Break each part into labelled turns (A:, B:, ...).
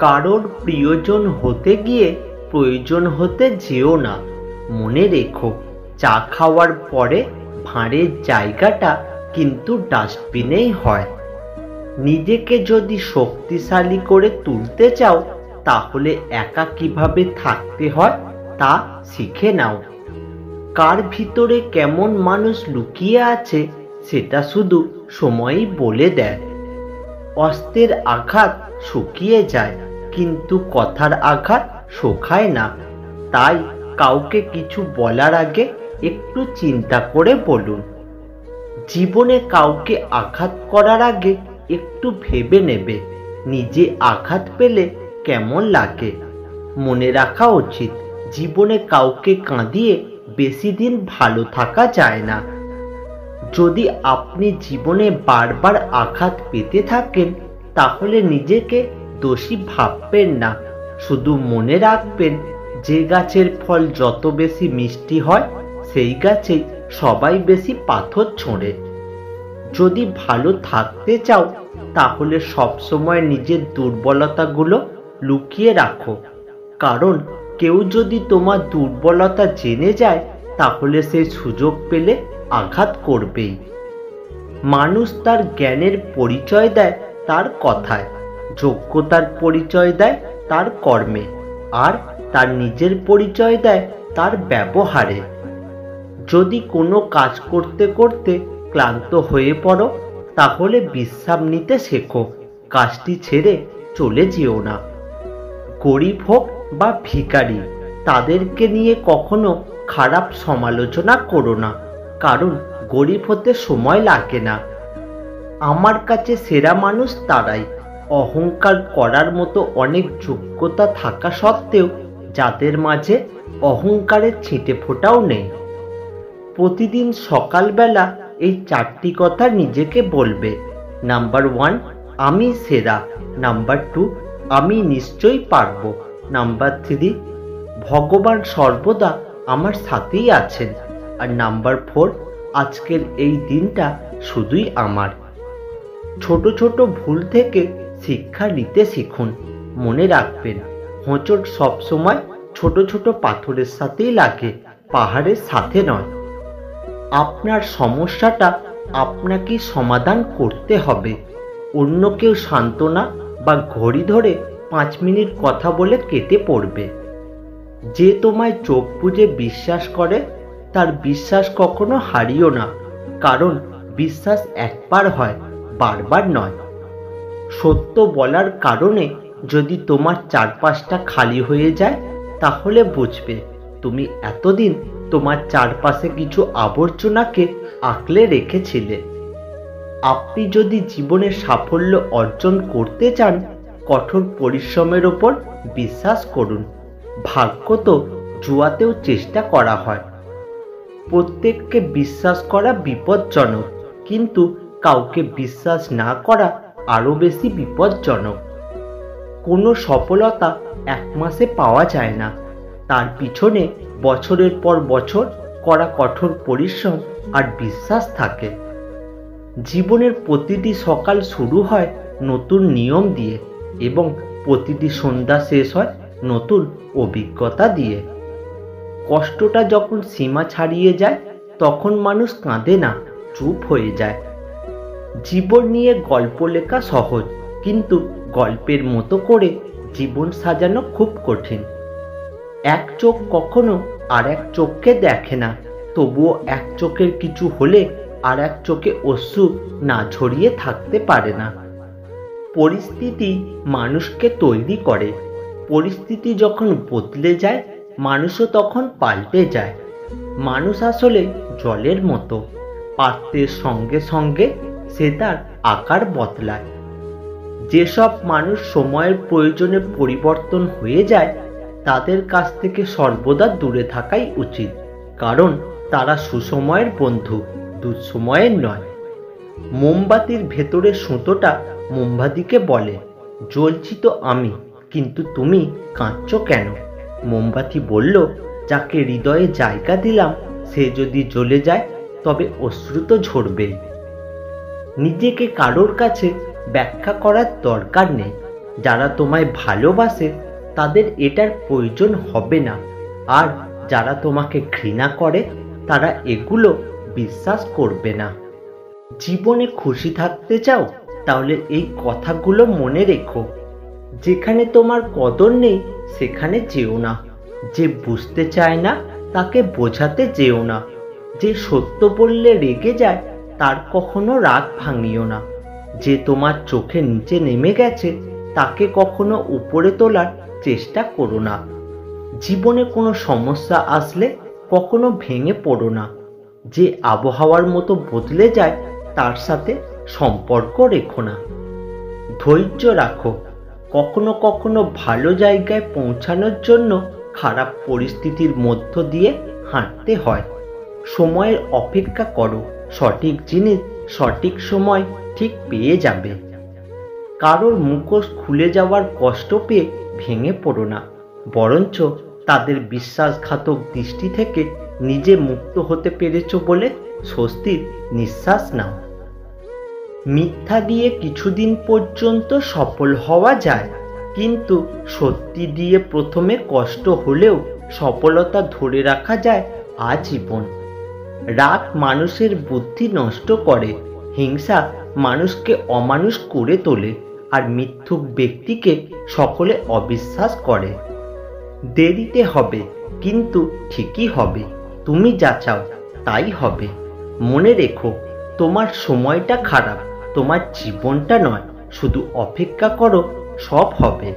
A: কারোর প্রিয়জন হতে গিয়ে প্রয়োজন হতে যেও না। মনে রেখো, চা খাওয়ার পরে ভাঁড়ের জায়গাটা কিন্তু ডাস্টবিনেই হয়। নিজেকে যদি শক্তিশালী করে তুলতে চাও, তাহলে একা কিভাবে থাকতে হয় তা শিখে নাও। কার ভিতরে কেমন মানুষ লুকিয়ে আছে সেটা শুধু সময়ই বলে দেয়। অস্ত্রের আঘাত শুকিয়ে যায়, কিন্তু কথার আঘাত শুকায় না। তাই কাউকে কিছু বলার আগে একটু চিন্তা করে বলুন। জীবনে কাউকে আঘাত করার আগে একটু ভেবে নেবে নিজে আঘাত পেলে কেমন লাগে। মনে রাখা উচিত, জীবনে কাউকে কাঁদিয়ে বেশি দিন ভালো থাকা যায় না। যদি আপনি জীবনে বারবার আঘাত পেতে থাকেন, তাহলে নিজেকে দোষী ভাববেন না। শুধু মনে রাখবেন, যে গাছের ফল যত বেশি মিষ্টি হয়, সেই গাছেই সবাই বেশি পাথর ছোঁড়ে। যদি ভালো থাকতে চাও, তাহলে সবসময় নিজের দুর্বলতাগুলো লুকিয়ে রাখো। কারণ কেউ যদি তোমার দুর্বলতা জেনে যায়, তাহলে সেই সুযোগ পেলে আঘাত করবেই। মানুষ তার জ্ঞানের পরিচয় দেয় তার কথায়, যোগ্যতার পরিচয় দেয় তার কর্মে, আর তার নিজের পরিচয় দেয় তার ব্যবহারে। যদি কোনো কাজ করতে করতে ক্লান্ত হয়ে পড়ো, তাহলে বিশ্রাম নিতে শেখো, কাজটি ছেড়ে চলে যেও না। গরিব হোক বা ভিখারি, তাদেরকে নিয়ে কখনো খারাপ সমালোচনা করো না, কারণ গরিব হতে সময় লাগে না। আমার কাছে সেরা মানুষ তারাই, অহংকার করার মতো অনেক যোগ্যতা থাকা সত্ত্বেও যাদের মাঝে অহংকারের ছিটে ফোঁটাও নেই। প্রতিদিন সকালবেলা এই 4টি কথা নিজেকে বলবে। নাম্বার 1, আমি সেরা। নাম্বার 2, আমি নিশ্চয়ই পারবো। নাম্বার 3, ভগবান সর্বদা আমার সাথেই আছেন। আর নাম্বার 4, আজকের এই দিনটা শুধুই আমার। ছোট ছোট ভুল থেকে শিক্ষা নিতে শিখুন। মনে রাখবেন, হোঁচট সবসময় ছোট ছোট পাথরের সাথেই লাগে, পাহাড়ের সাথে নয়। আপনার সমস্যাটা আপনাকেই সমাধান করতে হবে। অন্য কেউ সান্ত্বনা বা ঘড়ি ধরে 5 মিনিট কথা বলে কেটে পড়বে। যে তোমায় চোখ বুজে বিশ্বাস করে, তার বিশ্বাস কখনো হারিও না, কারণ বিশ্বাস একবার হয়, বারবার নয়। সত্য বলার কারণে যদি তোমার চারপাশটা খালি হয়ে যায়, তাহলে বুঝবে তুমি এতদিন তোমার চারপাশে কিছু আবর্জনাকে আঁকলে রেখেছিলে। আপনি যদি জীবনে সাফল্য অর্জন করতে চান, কঠোর পরিশ্রমের ওপর বিশ্বাস করুন। ভাগ্য তো জুয়াতেও চেষ্টা করা হয়। প্রত্যেককে বিশ্বাস করা বিপজ্জনক, কিন্তু কাউকে বিশ্বাস না করা আরো বেশি বিপজ্জনক। কোনো সফলতা 1 মাসে পাওয়া যায় না, তার পিছনে বছরের পর বছর করা কঠোর পরিশ্রম আর বিশ্বাস থাকে। জীবনের প্রতিটি সকাল শুরু হয় নতুন নিয়ম দিয়ে, এবং প্রতিটি সন্ধ্যা শেষ হয় নতুন অভিজ্ঞতা দিয়ে। কষ্টটা যখন সীমা ছাড়িয়ে যায়, তখন মানুষ কাঁদে না, চুপ হয়ে যায়। জীবন নিয়ে গল্প লেখা সহজ, কিন্তু গল্পের মতো করে জীবন সাজানো খুব কঠিন। এক চোখ কখনো আর এক চোখকে দেখে না, তবুও এক চোখের কিছু হলে আর এক চোখে অশ্রু না ঝরিয়ে থাকতে পারে না। পরিস্থিতি মানুষকে তৈরি করে। পরিস্থিতি যখন বদলে যায়, মানুষও তখন পাল্টে যায়। মানুষ আসলে জলের মতো, পাত্রের সঙ্গে সঙ্গে সে তার আকার বদলায়। যেসব মানুষ সময়ের প্রয়োজনে পরিবর্তন হয়ে যায়, তাদের কাছ থেকে সর্বদা দূরে থাকাই উচিত, কারণ তারা সুসময়ের বন্ধু, দুঃসময়ের নয়। মোমবাতির ভেতরের সুতোটা মোমবাতিকে বলে, জ্বলছি তো আমি, কিন্তু তুমি কাঁদছো কেন? মোমবাতি বলল, যাকে হৃদয়ে জায়গা দিলাম সে যদি জ্বলে যায়, তবে অশ্রু তো ঝরবেই। নিজেকে কারোর কাছে ব্যাখ্যা করার দরকার নেই, যারা তোমায় ভালোবাসে তাদের এটার প্রয়োজন হবে না, আর যারা তোমাকে ঘৃণা করে তারা এগুলো বিশ্বাস করবে না। জীবনে খুশি থাকতে চাও? তাহলে এই কথাগুলো মনে রেখো। যেখানে তোমার কদর নেই সেখানে যেও না। যে বুঝতে চায় না তাকে বোঝাতে যেও না। যে সত্য বললে রেগে যায় তার কখনো রাগ ভাঙিও না। যে তোমার চোখে নিচে নেমে গেছে তাকে কখনো উপরে তোলার চেষ্টা করো না। জীবনে কোনো সমস্যা আসলে কখনো ভেঙে পড়ো না। যে আবহাওয়ার মতো বদলে যায় তার সাথে সম্পর্ক রেখো না। ধৈর্য রাখো। কখনো কখনো ভালো জায়গায় পৌঁছানোর জন্য খারাপ পরিস্থিতির মধ্য দিয়ে হাঁটতে হয়। সময়ের অপেক্ষা করো, সঠিক জিনিস সঠিক সময় ঠিক পেয়ে যাবে। কারোর মুখোশ খুলে যাওয়ার কষ্ট পেয়ে ভেঙে পড়ো না, বরঞ্চ তাদের বিশ্বাসঘাতক দৃষ্টি থেকে নিজে মুক্ত হতে পেরেছ বলে স্বস্তির নিঃশ্বাস নাও। মিথ্যা দিয়ে কিছুদিন পর্যন্ত সফল হওয়া যায়, কিন্তু সত্যি দিয়ে প্রথমে কষ্ট হলেও সফলতা ধরে রাখা যায় আজীবন। রাগ মানুষের বুদ্ধি নষ্ট করে, হিংসা মানুষকে অমানুষ করে তোলে, আর মিথ্যুক ব্যক্তিকে সকলে অবিশ্বাস করে। দেরিতে হবে কিন্তু ঠিকই হবে। তুমি যা চাও তাই হবে। মনে রেখো, তোমার সময়টা খারাপ, তোমার জীবনটা নয়। শুধু অপেক্ষা করো, সব হবে।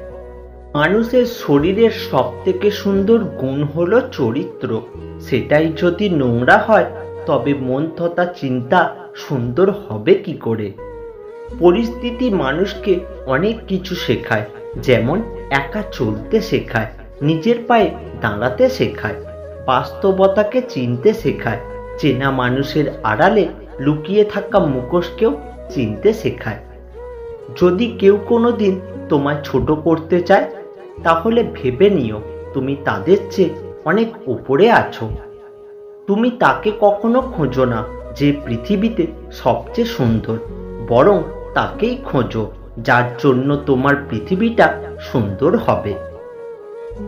A: মানুষের শরীরের সবথেকে সুন্দর গুণ হলো চরিত্র। সেটাই যদি নোংরা হয় তবে মন তথা চিন্তা সুন্দর হবে কি করে? পরিস্থিতি মানুষকে অনেক কিছু শেখায়, যেমন একা চলতে শেখায়, নিজের পায়ে দাঁড়াতে শেখায়, বাস্তবতাকে চিনতে শেখায়, চেনা মানুষের আড়ালে লুকিয়ে থাকা মুখোশকেও চিনতে শেখায়। যদি কেউ কোনোদিন তোমায় ছোট করতে চায় তাহলে ভেবে নিও তুমি তাদের চেয়ে অনেক উপরে আছো। তুমি তাকে কখনো খোঁজো না যে পৃথিবীতে সবচেয়ে সুন্দর, বরং তাকেই খোঁজো যার জন্য তোমার পৃথিবীটা সুন্দর হবে।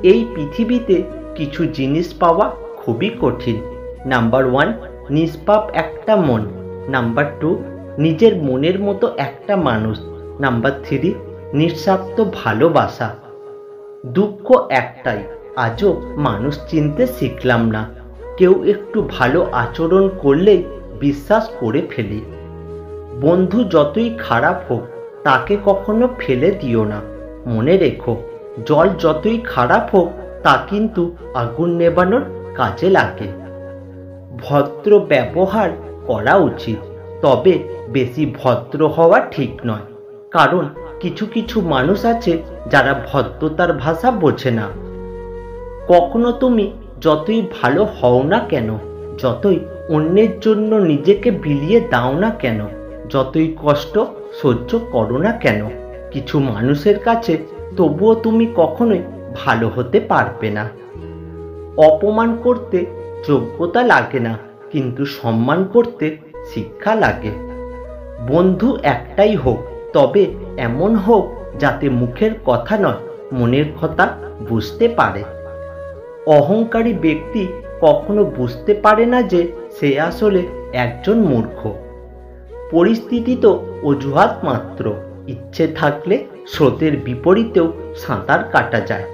A: এই পৃথিবীতে কিছু জিনিস পাওয়া খুবই কঠিন। নাম্বার 1, নিষ্পাপ একটা মন। নাম্বার 2, নিজের মনের মতো একটা মানুষ। নাম্বার 3, নিঃস্বার্থ ভালোবাসা। দুঃখ একটাই, আজও মানুষ চিনতে শিখলাম না। কেউ একটু ভালো আচরণ করলেই বিশ্বাস করে ফেলি। বন্ধু যতই খারাপ হোক তাকে কখনো ফেলে দিও না। মনে রেখো, জল যতই খারাপ হোক তা কিন্তু আগুন নেভানোর কাজে লাগে। ভদ্র ব্যবহার করা উচিত, তবে বেশি ভদ্র হওয়া ঠিক নয়। কারণ কিছু কিছু মানুষ আছে যারা ভদ্রতার ভাষা বোঝে না। কখনো তুমি যতই ভালো হও না কেন, যতই অন্যের জন্য নিজেকে বিলিয়ে দাও না কেন, যতই কষ্ট সহ্য করো না কেন, কিছু মানুষের কাছে তবুও তুমি কখনোই ভালো হতে পারবে না। অপমান করতে যোগ্যতা লাগে না, কিন্তু সম্মান করতে শিক্ষা লাগে। বন্ধু একটাই হোক, তবে এমন হোক যাতে মুখের কথা নয় মনের কথা বুঝতে পারে। অহংকারী ব্যক্তি কখনো বুঝতে পারে না যে সে আসলে একজন মূর্খ। পরিস্থিতি তো অজুহাত মাত্র। ইচ্ছে থাকলে স্রোতের বিপরীতেও সাঁতার কাটা যায়।